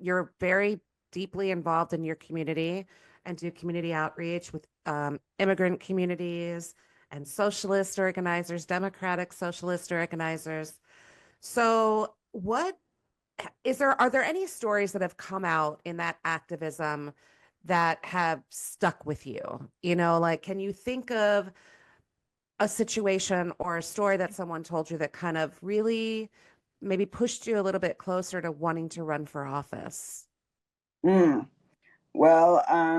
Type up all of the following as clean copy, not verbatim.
you're very deeply involved in your community and do community outreach with immigrant communities and socialist organizers, democratic socialist organizers. So, what is there? Are there any stories that have come out in that activism that have stuck with you? You know, like, can you think of a situation or a story that someone told you that kind of really maybe pushed you a little bit closer to wanting to run for office? Mm. Well, I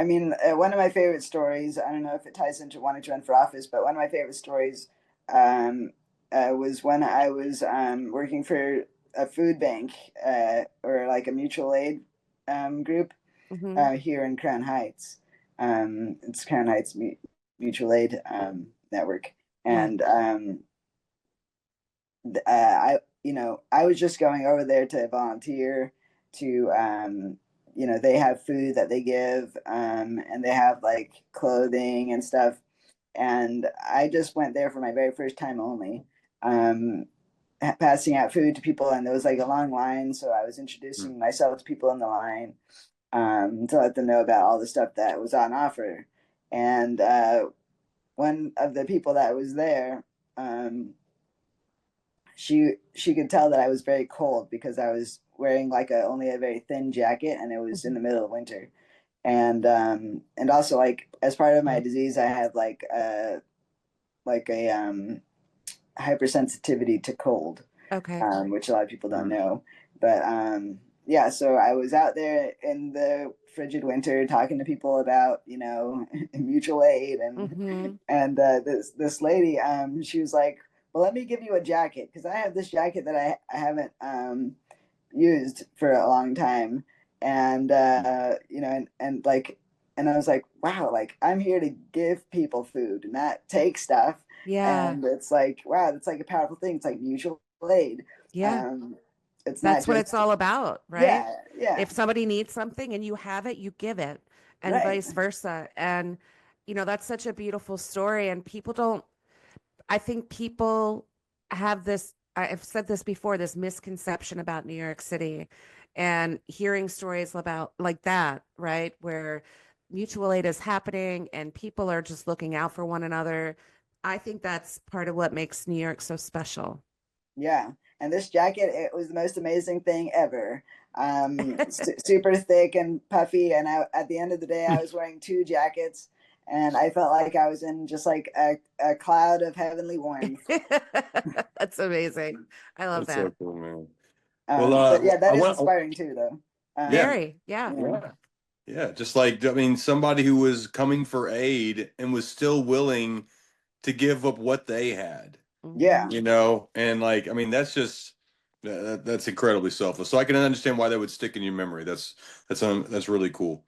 mean, one of my favorite stories, I don't know if it ties into wanting to run for office, but one of my favorite stories um, was when I was working for a food bank or like a mutual aid group Hmm. here in Crown Heights. It's Crown Heights Mutual Aid Network. Yeah. And I was just going over there to volunteer to, they have food that they give, and they have like clothing and stuff. And I just went there for my very first time only, um, passing out food to people. And there was like a long line. So I was introducing myself to people in the line, to let them know about all the stuff that was on offer. And one of the people that was there, um, she could tell that I was very cold because I was wearing like a only a very thin jacket and it was in Mhm. the middle of winter. And also like as part of my disease I had like a hypersensitivity to cold, Okay. which a lot of people don't know. But yeah, so I was out there in the frigid winter talking to people about, mutual aid. and Hmm. and this lady, she was like, well, let me give you a jacket because I have this jacket that I haven't used for a long time. And and like, and I was like, wow, like I'm here to give people food, not take stuff. Yeah. And it's like, wow, that's like a powerful thing. It's like mutual aid. Yeah. um it's not That's what just, it's all about, right? yeah, yeah, If somebody needs something and you have it, you give it, and right. vice versa. And, that's such a beautiful story. And people don't, I think people have this, I've said this before, this misconception about New York City and hearing stories about like that, right? Where mutual aid is happening and people are just looking out for one another. I think that's part of what makes New York so special. Yeah, and this jacket, it was the most amazing thing ever. Super thick and puffy, and at the end of the day, I was wearing two jackets, and I felt like I was in just like a cloud of heavenly warmth. That's amazing. I love That's so that. cool, man. Well, But yeah, I that is want, inspiring too, though. yeah, Very, yeah. Yeah, yeah. Just like, I mean, somebody who was coming for aid and was still willing to give up what they had, yeah, Hmm. and like, I mean, that's just that's incredibly selfless. So I can understand why that would stick in your memory. That's really cool.